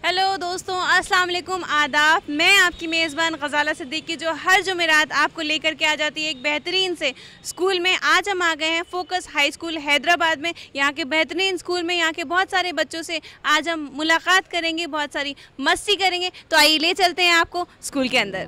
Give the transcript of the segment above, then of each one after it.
Hello दोस्तों, अस्सलाम वालेकुम, आदाब। मैं आपकी मेज़बान ग़ज़ाला सिद्दीकी जो हर जुमेरात आपको लेकर के आ जाती है एक बेहतरीन से स्कूल में। आज हम आ गए हैं फोकस हाई स्कूल हैदराबाद में। यहाँ के बेहतरीन स्कूल में यहाँ के बहुत सारे बच्चों से आज हम मुलाकात करेंगे, बहुत सारी मस्ती करेंगे। तो आइए ले चलते हैं आपको स्कूल के अंदर।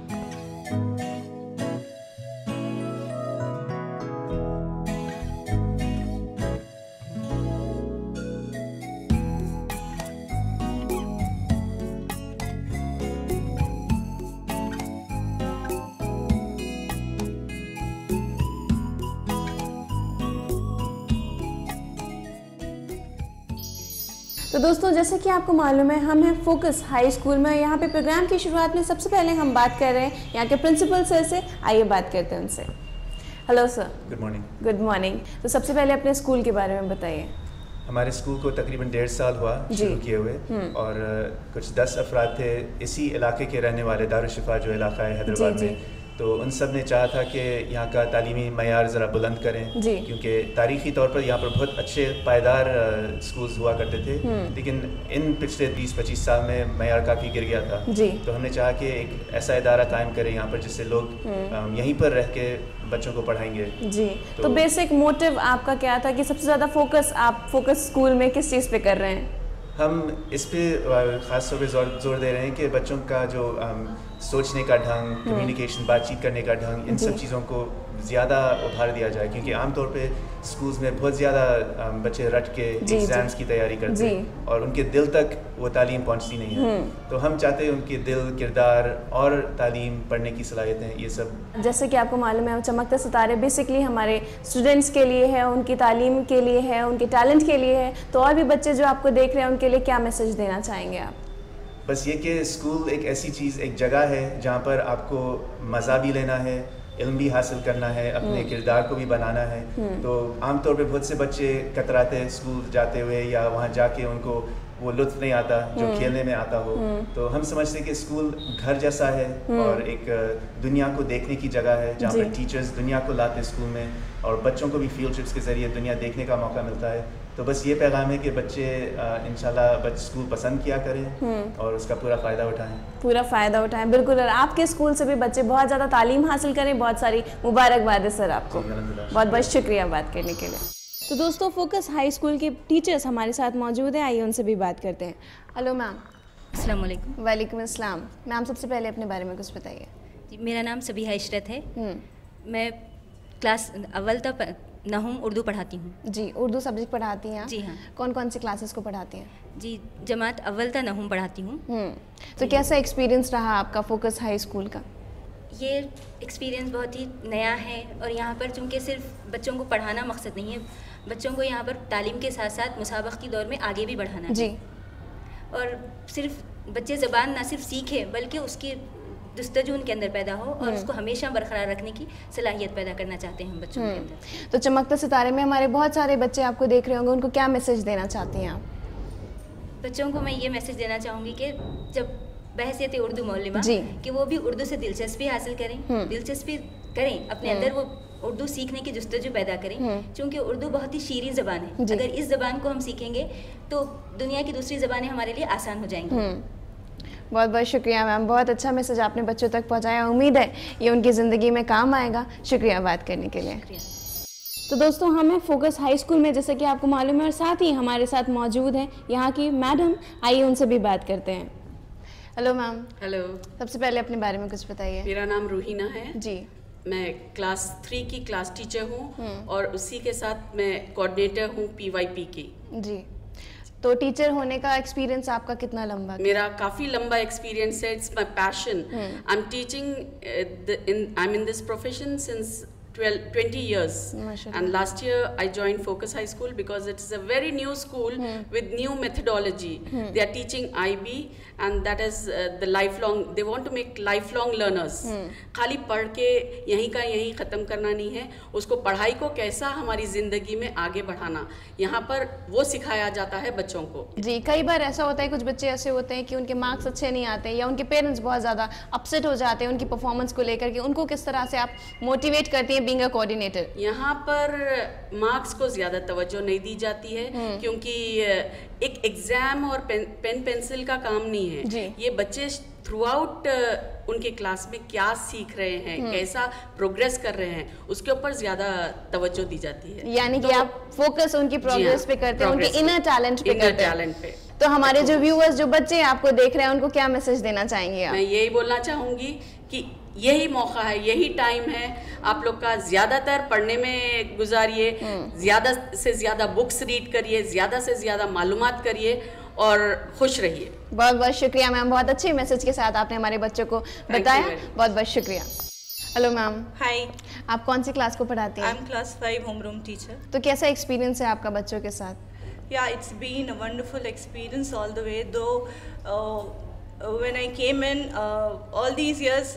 तो दोस्तों, जैसे कि आपको मालूम है, हम हैं फोकस हाई स्कूल में। यहाँ पे प्रोग्राम की शुरुआत में सबसे पहले हम बात कर रहे हैं यहाँ के प्रिंसिपल सर से। आइए बात करते हैं उनसे। Hello sir. Good morning. Good morning. तो सबसे पहले अपने स्कूल के बारे में बताइए। हमारे स्कूल को तकरीबन 1.5 साल हुआ शुरू किए हुए, और कुछ 10 अफराद थे इसी इलाके के रहने वाले, दारुशिफा जो इलाका है हैदराबाद में। तो उन सब ने चाहा था कि यहाँ का तालीमी मयार ज़रा बुलंद करें, क्योंकि तारीख़ी तौर पर यहाँ पर बहुत अच्छे पायदार स्कूल्स हुआ करते थे, लेकिन इन पिछले 20-25 साल में मयार काफ़ी गिर गया था। तो हमने चाहा कि एक ऐसा इदारा कायम करें यहाँ पर जिससे लोग यहीं पर रह के बच्चों को पढ़ाएंगे। जी। तो बेसिक मोटिव आपका क्या था कि सबसे ज़्यादा फोकस आप फोकस स्कूल में किस चीज़ पे कर रहे हैं? हम इस पे ख़ास तौर पे जोर दे रहे हैं कि बच्चों का जो सोचने का ढंग, कम्युनिकेशन, बातचीत करने का ढंग, इन सब चीज़ों को ज़्यादा उभार दिया जाए, क्योंकि आमतौर पे स्कूल्स में बहुत ज़्यादा बच्चे रट के एग्ज़ाम्स की तैयारी करते हैं और उनके दिल तक वो तालीम पहुंचती नहीं है। तो हम चाहते हैं उनके दिल, किरदार और तालीम, पढ़ने की सलाहियतें, ये सब। जैसे कि आपको मालूम है, चमकते सितारे बेसिकली हमारे स्टूडेंट्स के लिए है, उनकी तालीम के लिए है, उनके टैलेंट के लिए है। तो और भी बच्चे जो आपको देख रहे हैं उनके लिए क्या मैसेज देना चाहेंगे आप? बस ये कि स्कूल एक ऐसी चीज़, एक जगह है जहाँ पर आपको मज़ा भी लेना है, इल्म भी हासिल करना है, अपने किरदार को भी बनाना है। तो आमतौर पे बहुत से बच्चे कतराते हैं स्कूल जाते हुए, या वहाँ जाके उनको वो लुत्फ़ नहीं आता जो खेलने में आता हो। तो हम समझते हैं कि स्कूल घर जैसा है और एक दुनिया को देखने की जगह है, जहाँ पर टीचर्स दुनिया को लाते स्कूल में, और बच्चों को भी फील्ड ट्रिप्स के ज़रिए दुनिया देखने का मौका मिलता है। तो बस ये पैगाम है कि बच्चे इंशाल्लाह स्कूल पसंद किया करें और उसका पूरा फ़ायदा उठाएं। पूरा फ़ायदा उठाएं, बिल्कुल। और आपके स्कूल से भी बच्चे बहुत ज़्यादा तालीम हासिल करें। बहुत सारी मुबारकबाद है सर आपको। बहुत बहुत शुक्रिया बात करने के लिए। तो दोस्तों, फोकस हाई स्कूल के टीचर्स हमारे साथ मौजूद हैं। आइए उनसे भी बात करते हैं। Hello ma'am. अस्सलाम वालेकुम। वालेकुम अस्सलाम। मैम, सबसे पहले अपने बारे में कुछ बताइए। जी, मेरा नाम सबिहा इशरत है। मैं क्लास अव्वल तक नहुम उर्दू पढ़ाती हूँ। जी, उर्दू सब्जेक्ट पढ़ाती हैं? जी हाँ। कौन कौन सी क्लासेस को पढ़ाती हैं? जी, जमात अव्वल तक नहुम पढ़ाती हूँ। तो कैसा एक्सपीरियंस रहा आपका फोकस हाई स्कूल का? ये एक्सपीरियंस बहुत ही नया है, और यहाँ पर चूँकि सिर्फ बच्चों को पढ़ाना मकसद नहीं है, बच्चों को यहाँ पर तालीम के साथ साथ मुसाबक़ती दौर में आगे भी बढ़ाना है। जी। और सिर्फ बच्चे ज़बान ना सिर्फ सीखे, बल्कि उसकी जुस्तजू उनके अंदर पैदा हो और उसको हमेशा बरकरार रखने की सलाहियत पैदा करना चाहते हैं हम बच्चों के अंदर। तो चमकते सितारे में हमारे बहुत सारे बच्चे आपको देख रहे होंगे, उनको क्या मैसेज देना चाहती हैं आप? बच्चों को मैं ये मैसेज देना चाहूँगी कि जब बहसियत उर्दू मौलिमा कि वो भी उर्दू से दिलचस्पी हासिल करें, दिलचस्पी करें अपने अंदर, वो उर्दू सीखने की जुस्तजू पैदा करें, क्योंकि उर्दू बहुत ही शीरीन ज़बान है। अगर इस ज़बान को हम सीखेंगे तो दुनिया की दूसरी ज़बानें हमारे लिए आसान हो जाएंगी। बहुत बहुत शुक्रिया मैम, बहुत अच्छा मैसेज आपने बच्चों तक पहुंचाया। उम्मीद है ये उनकी ज़िंदगी में काम आएगा। शुक्रिया बात करने के लिए। तो दोस्तों, हम हैं फोकस हाई स्कूल में, जैसे कि आपको मालूम है, और साथ ही हमारे साथ मौजूद हैं यहाँ की मैडम। आइए उनसे भी बात करते हैं। Hello ma'am. हेलो। सबसे पहले अपने बारे में कुछ बताइए। मेरा नाम रूहीना है जी। मैं क्लास 3 की क्लास टीचर हूँ और उसी के साथ मैं कोऑर्डिनेटर हूँ PYP की। जी। तो टीचर होने का एक्सपीरियंस आपका कितना लंबा? मेरा काफ़ी लंबा एक्सपीरियंस है। It's my passion. I am teaching I am in this profession since 20 years, and last year I joined Focus High School because it is a very new school with new methodology. They are teaching IB, and that is the lifelong. They want to make lifelong learners. खाली पढ़ के यहीं का यहीं ख़त्म करना नहीं है, उसको पढ़ाई को कैसा हमारी ज़िंदगी में आगे बढ़ाना, यहाँ पर वो सिखाया जाता है बच्चों को। जी, कई बार ऐसा होता है, कुछ बच्चे ऐसे होते हैं कि उनके मार्क्स अच्छे नहीं आते या उनके पेरेंट्स बहुत ज़्यादा अपसेट हो जाते हैं उनकी परफॉर्मेंस को लेकर के। उनको किस तरह से आप मोटिवेट करती हैं बीइंग अ कोऑर्डिनेटर? यहाँ पर मार्क्स को ज़्यादा तवज्जो नहीं दी जाती है, क्योंकि एक एग्ज़ाम और पेन पेंसिल का काम नहीं है। ये बच्चे थ्रू आउट उनके क्लास में क्या सीख रहे हैं, कैसा प्रोग्रेस कर रहे हैं, उसके ऊपर ज़्यादा तवज्जो दी जाती है। यानी कि आप फोकस उनकी प्रोग्रेस पे करते हैं, उनके इनर टैलेंट पे करते हैं। तो हमारे जो व्यूअर्स, जो बच्चे आपको देख रहे हैं, उनको क्या मैसेज देना चाहेंगे आप? मैं यही बोलना चाहूँगी कि यही मौका है, यही टाइम है आप लोग का, ज़्यादातर पढ़ने में गुजारिए, ज़्यादा से ज़्यादा बुक्स रीड करिए, ज़्यादा से ज़्यादा मालूमात करिए और खुश रहिए। बहुत बहुत शुक्रिया मैम, बहुत अच्छे मैसेज के साथ आपने हमारे बच्चों को बताया, बहुत बहुत शुक्रिया। Hello ma'am. हाय। आप कौन सी क्लास को पढ़ाती हैं? I am class 5 home room teacher. तो कैसा एक्सपीरियंस है आपका बच्चों के साथ? Yeah, it's been a wonderful experience all the way. Though when I came in all these years,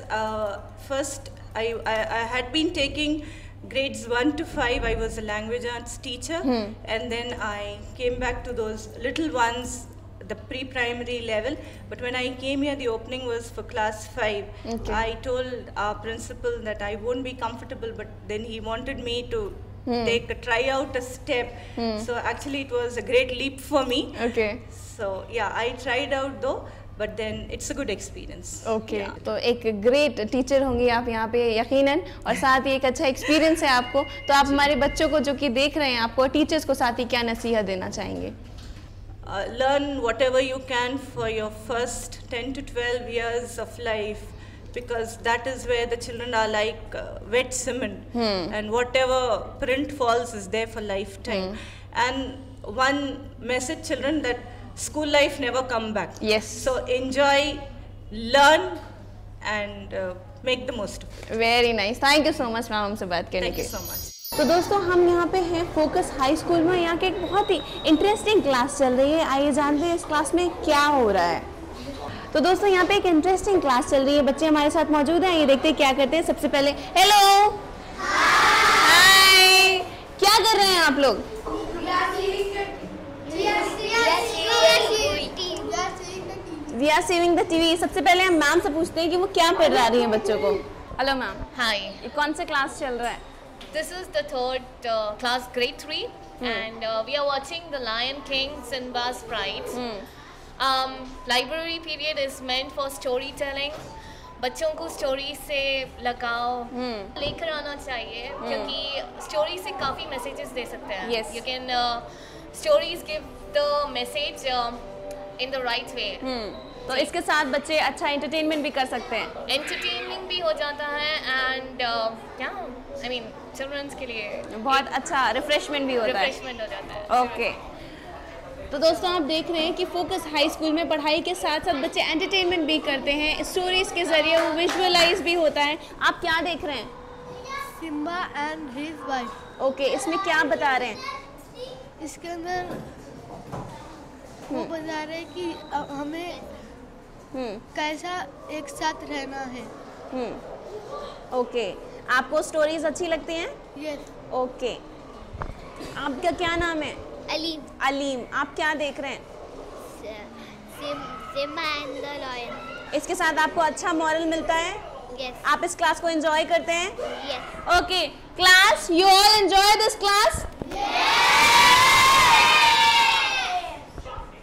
first I had been taking grades 1 to 5. I was a language arts teacher, and then I came back to those little ones, the pre-primary level. But when I came here, the opening was for class 5. Okay. I told our principal that I won't be comfortable, but then he wanted me to try out a step. So actually it was a great leap for me. Okay. So yeah, I tried out though, but then it's a good experience. Okay. Yeah. तो एक great teacher होंगी आप यहाँ पे यकीनन, और साथ ही एक अच्छा एक्सपीरियंस है आपको। तो आप हमारे बच्चों को जो कि देख रहे हैं, आपको टीचर्स को साथ ही क्या नसीहत देना चाहेंगे? Learn whatever you can for your first 10 to 12 years of life, because that is where the children are like wet cement, and whatever print falls is there for lifetime. And one message, children, that school life never come back. Yes. So enjoy, learn, and make the most of it. Very nice. Thank you so much ma'am हमसे बात करने के लिए। Thank you so much. तो दोस्तों हम यहाँ पे हैं फोकस हाई स्कूल में, यहाँ के एक बहुत ही इंटरेस्टिंग क्लास चल रही है। आइए जानते हैं इस क्लास में क्या हो रहा है। तो दोस्तों यहाँ पे एक इंटरेस्टिंग क्लास चल रही है, बच्चे हमारे साथ मौजूद हैं। ये देखते हैं क्या करते हैं। सबसे पहले हेलो, हाय, क्या कर रहे हैं आप लोग? We are saving the TV. सबसे पहले हम मैम से पूछते हैं कि वो क्या पढ़ा रही हैं बच्चों को। Hello ma'am. हाय। ये कौन से क्लास चल रहा है? This is the third class, grade 3, and we are watching The Lion King, Simba's Sprites. Library period is meant for storytelling. बच्चों को स्टोरी से लगाओ लेकर आना चाहिए, क्योंकि स्टोरी से काफ़ी मैसेजेस दे सकते हैं। Yes. You can stories give the message in the right way. तो इसके साथ बच्चे अच्छा एंटरटेनमेंट भी कर सकते हैं। एंटरटेनमेंट भी हो जाता है, एंड क्या आई मीन चिल्ड्रंस के लिए बहुत अच्छा रिफ्रेशमेंट भी होता है। रिफ्रेशमेंट हो जाता है। ओके। तो दोस्तों आप देख रहे हैं कि फोकस हाई स्कूल में पढ़ाई के साथ साथ बच्चे एंटरटेनमेंट भी करते हैं, स्टोरीज के जरिए वो विजुअलाइज भी होता है। आप क्या देख रहे हैं? Simba and his wife. Okay, इसमें क्या बता रहे हैं? इसके अंदर वो बता रहे हैं कि हमें कैसा एक साथ रहना है। ओके, आपको स्टोरीज अच्छी लगती हैं? यस। ओके, आपका क्या नाम है? अलीम। अलीम, आप क्या देख रहे हैं? Simba and the lion. इसके साथ आपको अच्छा मॉरल मिलता है? यस। आप इस क्लास को एंजॉय करते हैं? Yes. Okay, class, you all enjoy this class?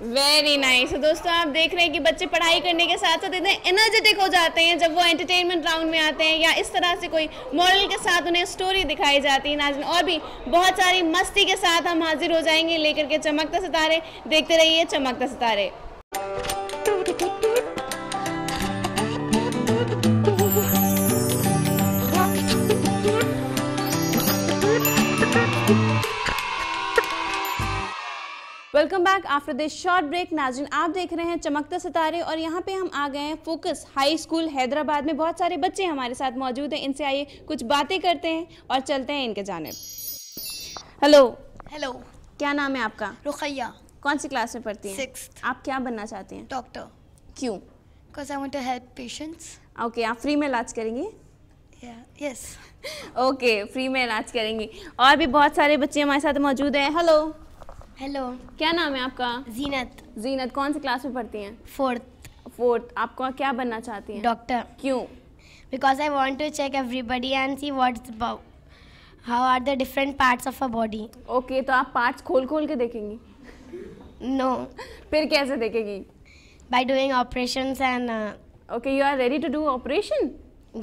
Very nice. तो दोस्तों आप देख रहे हैं कि बच्चे पढ़ाई करने के साथ साथ इतने एनर्जेटिक हो जाते हैं जब वो एंटरटेनमेंट राउंड में आते हैं, या इस तरह से कोई मॉडल के साथ उन्हें स्टोरी दिखाई जाती है। नाज़रीन, और भी बहुत सारी मस्ती के साथ हम हाजिर हो जाएंगे लेकर के चमकता सितारे। देखते रहिए चमकता सितारे। Welcome back after this short break. नाज़रीन, आप देख रहे हैं चमकता सितारे, और यहाँ पे हम आ गए हैं फोकस हाई स्कूल हैदराबाद में। बहुत सारे बच्चे हमारे साथ मौजूद हैं, इनसे आइए कुछ बातें करते हैं और चलते हैं इनके जानिब। हेलो। हेलो। क्या नाम है आपका? रुखैया। कौन सी क्लास में पढ़ती हैं? 6th। आप क्या बनना चाहती हैं? डॉक्टर। क्यों? Because I want to help patients. Okay, आप फ्री में इलाज करेंगी? यस। ओके, फ्री में इलाज करेंगी। और भी बहुत सारे बच्चे हमारे साथ मौजूद हैं। हेलो। हेलो। क्या नाम है आपका? जीनत। जीनत, कौन सी क्लास में पढ़ती हैं? 4th। आपको क्या बनना चाहती हैं? डॉक्टर। क्यों? Because I want to check everybody and see what's How are the different parts of a body? Okay, तो आप पार्ट्स खोल खोल के देखेंगी? No. फिर कैसे देखेगी? By doing operations and okay, you are ready to do operation?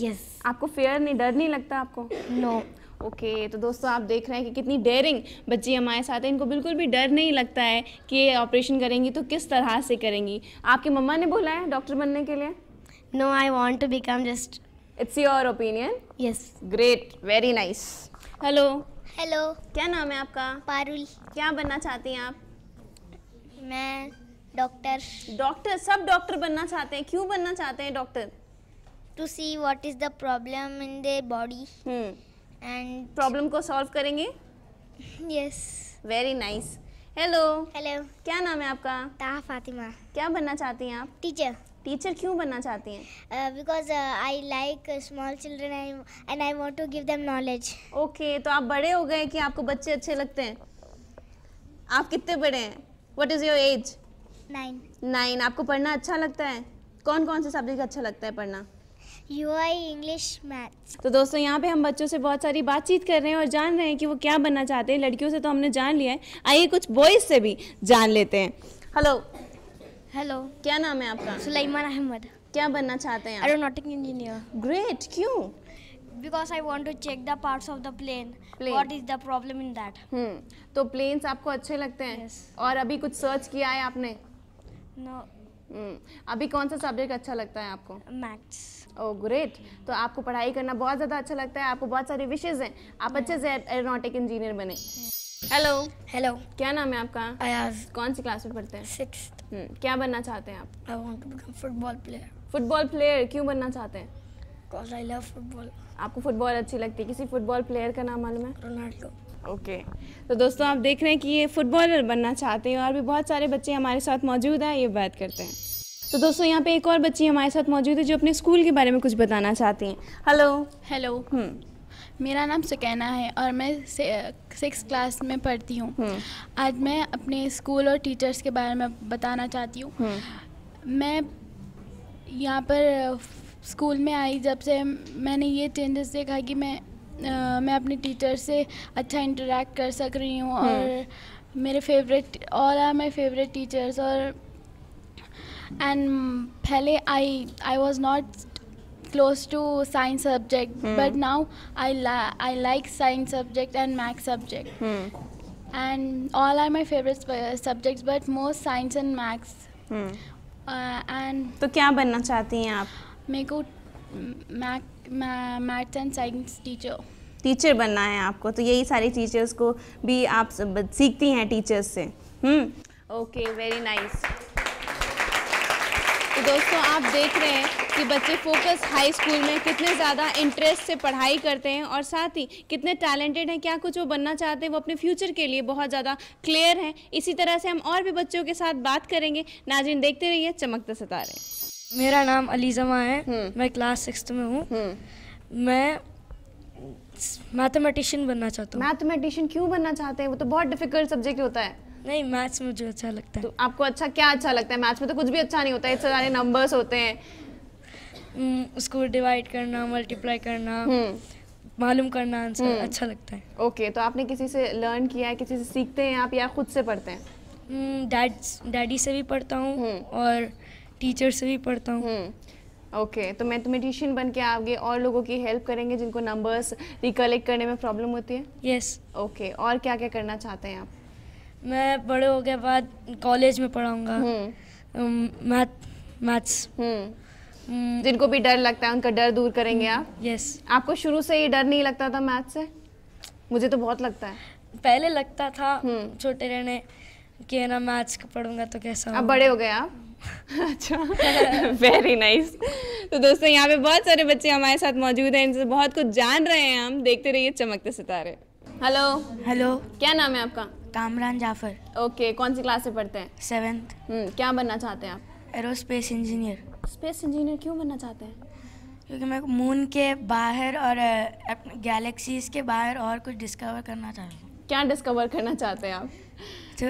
yes. आपको फेयर नहीं, डर नहीं लगता आपको? No. ओके, तो दोस्तों आप देख रहे हैं कि कितनी डेयरिंग बच्ची हमारे साथ है। इनको बिल्कुल भी डर नहीं लगता है कि ये ऑपरेशन करेंगी तो किस तरह से करेंगी। आपकी मम्मा ने बोला है डॉक्टर बनने के लिए? No, I want to become just. It's your opinion? Yes. Great, very nice. Hello, Hello. क्या नाम है आपका? पारुल. क्या बनना चाहती हैं आप? मैं डॉक्टर. डॉक्टर, सब डॉक्टर बनना चाहते हैं। क्यों बनना चाहते हैं doctor? To see what is the problem in their body and. Problem को सॉल्व करेंगे? Yes. Very nice. Hello, Hello. क्या नाम है आपका? ताहा फातिमा. क्या बनना चाहती हैं आप? Teacher. टीचर क्यों बनना चाहती हैं? Because I like small children and I want to give them knowledge. Okay, तो आप बड़े हो गए कि आपको बच्चे अच्छे लगते हैं? आप कितने बड़े हैं? What is your age? 9. 9। आपको पढ़ना अच्छा लगता है? कौन कौन से सब्जेक्ट अच्छा लगता है पढ़ना? UI, English, Maths. तो दोस्तों यहाँ पे हम बच्चों से बहुत सारी बातचीत कर रहे हैं और जान रहे हैं कि वो क्या बनना चाहते हैं। लड़कियों से तो हमने जान लिया है, आइए कुछ बॉयज़ से भी जान लेते हैं। Hello, Hello. क्या नाम है आपका? Sulaiman Ahmed. क्या बनना चाहते हैं आप? Aeronautic engineer. ग्रेट, क्यों? Because I want to check the parts of the plane. Plane. What is the problem in that? तो प्लेन्स आपको अच्छे लगते हैं? Yes. और अभी कुछ सर्च किया है आपने? No. अभी कौन सा सब्जेक्ट अच्छा लगता है आपको? Maths. ओह ग्रेट, तो आपको पढ़ाई करना बहुत ज़्यादा अच्छा लगता है, आपको बहुत सारे विशेज़ हैं, आप अच्छे से एरोनॉटिक इंजीनियर बने। Hello, Hello. क्या नाम है आपका? Ayaz. कौन सी क्लास में पढ़ते हैं? 6th. क्या बनना चाहते हैं आप? I want to become football player. Football player क्यों बनना चाहते हैं? Because I love football. आपको फुटबॉल अच्छी लगती है, किसी फुटबॉल प्लेयर का नाम मालूम है? Ronaldo. ओके, तो दोस्तों आप देख रहे हैं कि ये फुटबॉलर बनना चाहते हैं और भी बहुत सारे बच्चे हमारे साथ मौजूद हैं, ये बात करते हैं। तो दोस्तों यहाँ पे एक और बच्ची हमारे साथ मौजूद है जो अपने स्कूल के बारे में कुछ बताना चाहती हैं। हेलो। हेलो। मेरा नाम सुकैना है और मैं 6th क्लास में पढ़ती हूँ। आज मैं अपने स्कूल और टीचर्स के बारे में बताना चाहती हूँ। मैं यहाँ पर स्कूल में आई जब से मैंने ये चेंजेस देखा कि मैं अपने टीचर से अच्छा इंटरेक्ट कर सक रही हूँ और मेरे favourite all are my favourite teachers. और एंड पहले I was not close to science subject, but now I like science subject and math subject, and all are my favorite subjects, but most science and maths. And तो क्या बनना चाहती हैं आप? मेरे को मैथ्स एंड साइंस टीचर बनना है आपको, तो यही सारी टीचर्स को भी आप सीखती हैं टीचर्स से। Okay, very nice. तो दोस्तों आप देख रहे हैं कि बच्चे फोकस हाई स्कूल में कितने ज़्यादा इंटरेस्ट से पढ़ाई करते हैं और साथ ही कितने टैलेंटेड हैं, क्या कुछ वो बनना चाहते हैं, वो अपने फ्यूचर के लिए बहुत ज़्यादा क्लियर हैं। इसी तरह से हम और भी बच्चों के साथ बात करेंगे। नाज़रीन देखते रहिए चमकते सितारे। मेरा नाम अलीज़मा है, मैं क्लास 6th में हूँ। मैं मैथमेटिशियन बनना चाहता हूँ। मैथमेटिशियन क्यों बनना चाहते हैं? वो तो बहुत डिफिकल्ट सब्जेक्ट होता है। नहीं, मैथ्स मुझे अच्छा लगता है। तो आपको अच्छा क्या अच्छा लगता है? मैथ्स में तो कुछ भी अच्छा नहीं होता है, इतने सारे नंबर्स होते हैं। उसको डिवाइड करना, मल्टीप्लाई करना, मालूम करना आंसर अच्छा लगता है। ओके, तो आपने किसी से लर्न किया है, किसी से सीखते हैं आप या खुद से पढ़ते हैं? डैडी से भी पढ़ता हूँ और टीचर से भी पढ़ता हूँ। ओके, तो मैथमेटिशियन बन के आगे और लोगों की हेल्प करेंगे जिनको नंबर्स रिकलेक्ट करने में प्रॉब्लम होती है? यस। ओके, और क्या क्या करना चाहते हैं आप? मैं बड़े हो गए बाद कॉलेज में पढ़ाऊँगा मैथ्स। जिनको भी डर लगता है उनका डर दूर करेंगे आप? यस। आपको शुरू से ही डर नहीं लगता था मैथ्स से? मुझे तो बहुत लगता है। पहले लगता था छोटे रहने कि ना मैथ्स का पढ़ूंगा तो कैसा। अब बड़े हो गए आप? अच्छा, वेरी नाइस। तो दोस्तों यहाँ पे बहुत सारे बच्चे हमारे साथ मौजूद हैं, इनसे बहुत कुछ जान रहे हैं हम। देखते रहिए चमकते सितारे। हेलो। हेलो। क्या नाम है आपका? कामरान जाफर। ओके, कौन सी क्लास से पढ़ते हैं? 7th। क्या बनना चाहते हैं आप? Aerospace engineer. स्पेस इंजीनियर क्यों बनना चाहते हैं? क्योंकि मैं मून के बाहर और गैलेक्सीज के बाहर और कुछ डिस्कवर करना चाहता हूँ। क्या डिस्कवर करना चाहते हैं आप? तो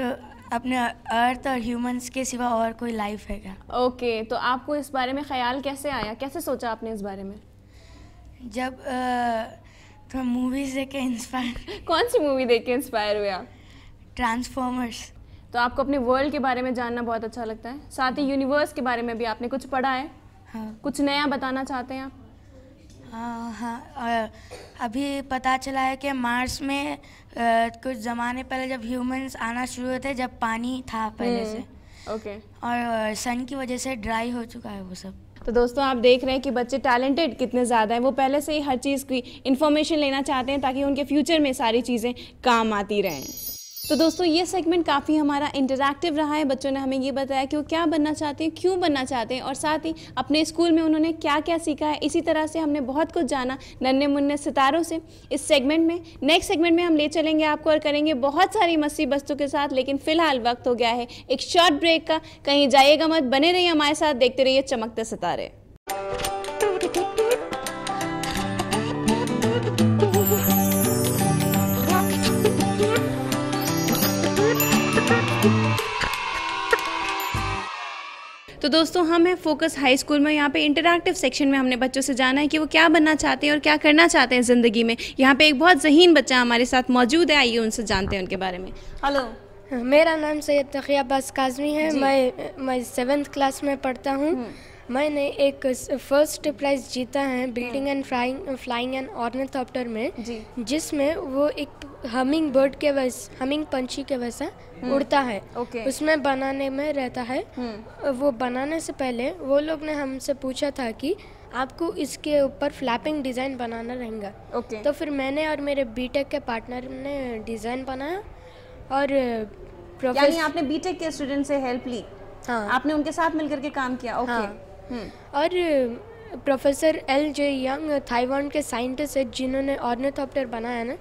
अपने अर्थ और ह्यूमंस के सिवा और कोई लाइफ है क्या? ओके, तो आपको इस बारे में ख्याल कैसे आया, कैसे सोचा आपने इस बारे में? जब तो मूवीज़ देख के इंस्पायर। कौन सी मूवी देख के इंस्पायर हुए आप? ट्रांसफॉर्मर्स। तो आपको अपने वर्ल्ड के बारे में जानना बहुत अच्छा लगता है, साथ ही यूनिवर्स के बारे में भी आपने कुछ पढ़ा है? हाँ। कुछ नया बताना चाहते हैं आप? हाँ, अभी पता चला है कि मार्स में कुछ ज़माने पहले जब ह्यूमंस आना शुरू हुए थे, जब पानी था पहले से। ओके। और सन की वजह से ड्राई हो चुका है वो सब। तो दोस्तों आप देख रहे हैं कि बच्चे टैलेंटेड कितने ज़्यादा हैं, वो पहले से ही हर चीज़ की इन्फॉर्मेशन लेना चाहते हैं ताकि उनके फ्यूचर में सारी चीज़ें काम आती रहें। तो दोस्तों ये सेगमेंट काफ़ी हमारा इंटरैक्टिव रहा है। बच्चों ने हमें ये बताया कि वो क्या बनना चाहते हैं, क्यों बनना चाहते हैं और साथ ही अपने स्कूल में उन्होंने क्या क्या सीखा है। इसी तरह से हमने बहुत कुछ जाना नन्हे मुन्ने सितारों से इस सेगमेंट में। नेक्स्ट सेगमेंट में हम ले चलेंगे आपको और करेंगे बहुत सारी मस्ती बस्तों के साथ, लेकिन फ़िलहाल वक्त हो गया है एक शॉर्ट ब्रेक का। कहीं जाइएगा मत, बने रहिए हमारे साथ, देखते रहिए चमकते सितारे। तो दोस्तों हम हैं फोकस हाई स्कूल में। यहाँ पे इंटरैक्टिव सेक्शन में हमने बच्चों से जाना है कि वो क्या बनना चाहते हैं और क्या करना चाहते हैं ज़िंदगी में। यहाँ पे एक बहुत ज़हीन बच्चा हमारे साथ मौजूद है, आइए उनसे जानते हैं उनके बारे में। हेलो, मेरा नाम सैयद तकिया अब्बास काज़मी है। मैं 7th क्लास में पढ़ता हूँ। मैंने एक फर्स्ट प्राइज़ जीता है building and flying and ornithopter में, जिसमें वो एक हमिंग बर्ड के वैसे, हमिंग पंछी के वैसा उड़ता है। उसमें बनाने में रहता है। वो बनाने से पहले वो लोग ने हमसे पूछा था कि आपको इसके ऊपर फ्लैपिंग डिज़ाइन बनाना रहेगा। तो फिर मैंने और मेरे बीटेक के पार्टनर ने डिज़ाइन बनाया और यानी आपने बीटेक के स्टूडेंट से हेल्प ली? हाँ, आपने उनके साथ मिलकर के काम किया। ओके। और प्रोफेसर एल.जे. यंग ताइवान के साइंटिस्ट है जिन्होंने ऑर्निथॉप्टर बनाया ना,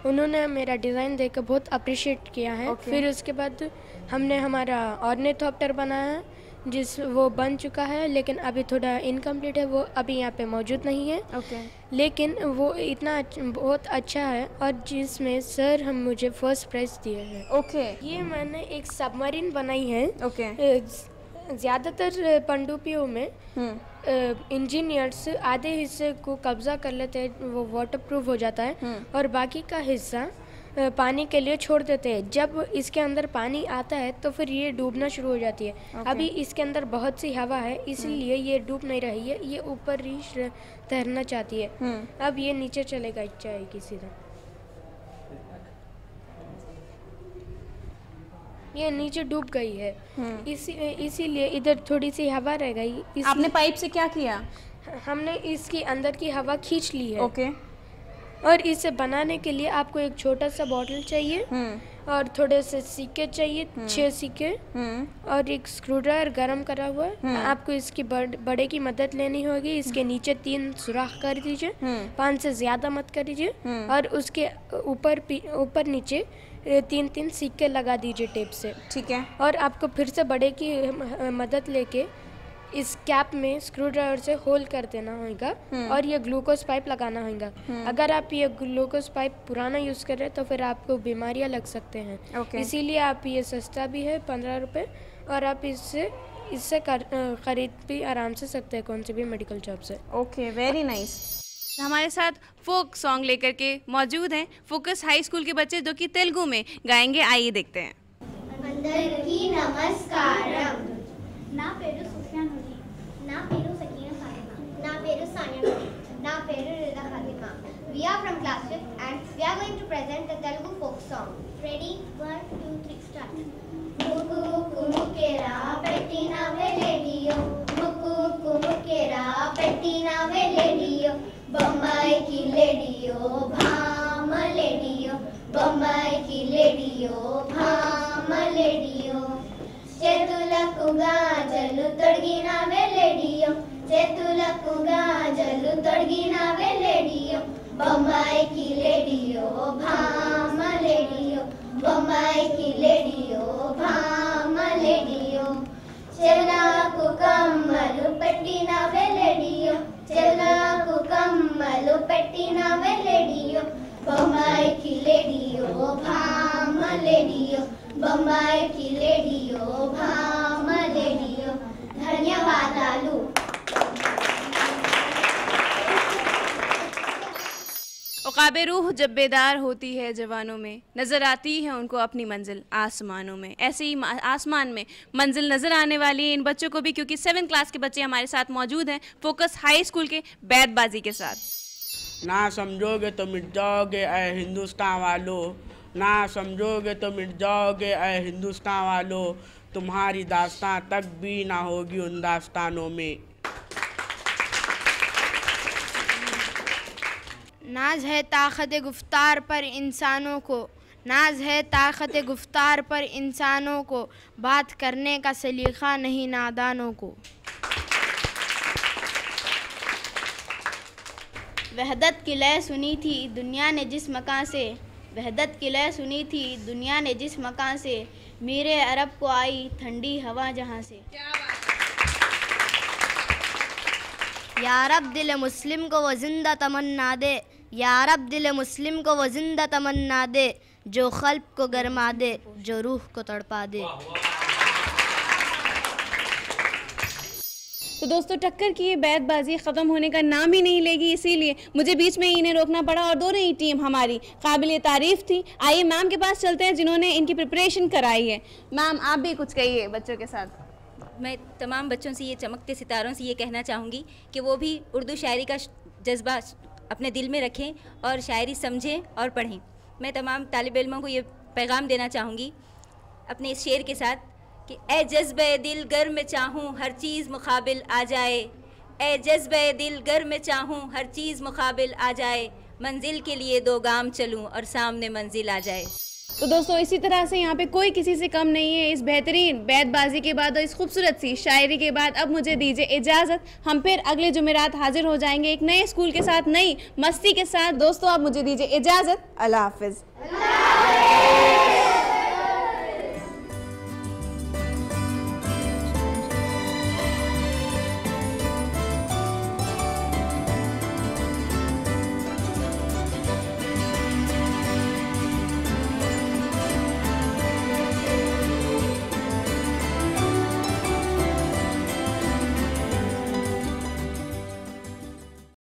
उन्होंने मेरा डिज़ाइन देखकर बहुत अप्रिशिएट किया है। फिर उसके बाद हमने हमारा ऑर्निथॉप्टर बनाया, वो बन चुका है, लेकिन अभी थोड़ा इनकम्प्लीट है, वो अभी यहाँ पे मौजूद नहीं है। लेकिन वो इतना बहुत अच्छा है और जिसमें सर हम मुझे फर्स्ट प्राइज़ दिए हैं। ये मैंने एक सबमरीन बनाई है। ज़्यादातर पनडुब्बियों में इंजीनियर्स आधे हिस्से को कब्जा कर लेते हैं, वो वाटरप्रूफ हो जाता है, और बाकी का हिस्सा पानी के लिए छोड़ देते हैं। जब इसके अंदर पानी आता है तो फिर ये डूबना शुरू हो जाती है। अभी इसके अंदर बहुत सी हवा है, इसलिए ये डूब नहीं रही है, ये ऊपर ही तैरना चाहती है। अब ये नीचे चलेगा जाएगी सीधा, ये नीचे डूब गई है। इसीलिए इधर थोड़ी सी हवा रह गई। आपने पाइप से क्या किया? हमने इसकी अंदर की हवा खींच ली है। और इसे बनाने के लिए आपको एक छोटा सा बॉटल चाहिए और थोड़े से सिक्के चाहिए, 6 सिक्के, और एक स्क्रूड्राइवर गरम करा हुआ है। आपको इसकी बड़े की मदद लेनी होगी। इसके नीचे 3 सुराख कर दीजिए, 5 से ज़्यादा मत करिए, और उसके ऊपर नीचे 3-3 सिक्के लगा दीजिए टेप से। ठीक है। और आपको फिर से बड़े की मदद लेके इस कैप में स्क्रू ड्राइवर से होल कर देना होगा और ये ग्लूकोज पाइप लगाना होगा। अगर आप ये ग्लूकोज पाइप पुराना यूज़ कर रहे हैं तो फिर आपको बीमारियां लग सकते हैं। इसीलिए आप ये सस्ता भी है 15 रुपये, और आप इससे खरीद भी आराम से सकते हैं कौन से भी मेडिकल शॉप से। Okay, very nice. हमारे साथ फोक सॉन्ग लेकर के मौजूद हैं फोकस हाई स्कूल के बच्चे, जो कि तेलुगु में गाएंगे। आइए देखते हैं। अंदरिकी नमस्कारम। నా పేరు సుఫియాన్ ఉలి, నా పేరు సకీనా ఫాతిమా, నా పేరు సానియా నూరి, నా పేరు Rida Fatima. We are from class 5th and we are going to present the Telugu folk song. Ready? 1, 2, 3, start. Muku muku mukera pettina velediyo, muku muku mukera pettina velediyo, Bombay ki lediyo, bhama lediyo, Bombay ki lediyo, bhama lediyo. చేతులకు గాజలు తొడిగిన వెల్లడియో, చేతులకు గాజలు తొడిగిన వెల్లడియో, బొమ్మాయికి లేడియో భామ లేడియో, బొమ్మాయికి లేడియో భామ లేడియో. చెవులకు కమ్మలు పెట్టిన వెల్లడియో, చెవులకు కమ్మలు పెట్టిన వెల్లడియో, బొమ్మాయికి లేడియో భామ లేడియో, బొంబాయి కి రేడియో భామ రేడియో. ధన్యవాదాలు. औकात शबाब रूह जब बेदार होती है जवानों में, नज़र आती है उनको अपनी मंजिल आसमानों में। ऐसे ही आसमान में मंजिल नज़र आने वाली है इन बच्चों को भी, क्योंकि 7th क्लास के बच्चे हमारे साथ मौजूद हैं फोकस हाई स्कूल के बैतबाजी के साथ। ना समझोगे तो मिट जाओगे ऐ हिंदुस्तान वालों, ना समझोगे तो मिट जाओगे ऐ हिंदुस्तान वालों, तुम्हारी दास्तां तक भी ना होगी उन दास्तानों में। नाज है ताकत गुफ्तार पर इंसानों को, नाज है ताकत गुफ्तार पर इंसानों को, बात करने का सलीका नहीं नादानों को। वहदत की लय सुनी थी दुनिया ने जिस मकान से, वहदत की लय सुनी थी दुनिया ने जिस मकान से, मेरे अरब को आई ठंडी हवा जहाँ से। या रब दिल मुस्लिम को वो जिंदा तमन्ना दे, या रब दिल मुस्लिम को वो जिंदा तमन्ना दे, जो क़ल्ब को गरमा दे, जो रूह को तड़पा दे। तो दोस्तों टक्कर की ये बैतबाजी ख़त्म होने का नाम ही नहीं लेगी, इसीलिए मुझे बीच में इन्हें रोकना पड़ा और दोनों ही टीम हमारी काबिल तारीफ़ थी। आइए मैम के पास चलते हैं जिन्होंने इनकी प्रिपरेशन कराई है। मैम आप भी कुछ कहिए बच्चों के साथ। मैं तमाम बच्चों से ये चमकते सितारों से ये कहना चाहूँगी कि वो भी उर्दू शायरी का जज्बा अपने दिल में रखें और शायरी समझें और पढ़ें। मैं तमाम तालिब इल्मों को ये पैगाम देना चाहूँगी अपने इस शेर के साथ कि ए जज्बे दिल गर में चाहूँ हर चीज़ मुकाबिल आ जाए, ए जज्बे दिल गर में चाहूँ हर चीज़ मुकाबिल आ जाए, मंजिल के लिए 2 गाम चलूँ और सामने मंजिल आ जाए। तो दोस्तों इसी तरह से यहाँ पे कोई किसी से कम नहीं है। इस बेहतरीन बैतबाजी के बाद और इस खूबसूरत सी शायरी के बाद अब मुझे दीजिए इजाज़त। हम फिर अगले जुमेरात हाजिर हो जाएंगे एक नए स्कूल के साथ, नई मस्ती के साथ। दोस्तों अब मुझे दीजिए इजाज़त। अल्लाह हाफ़िज़।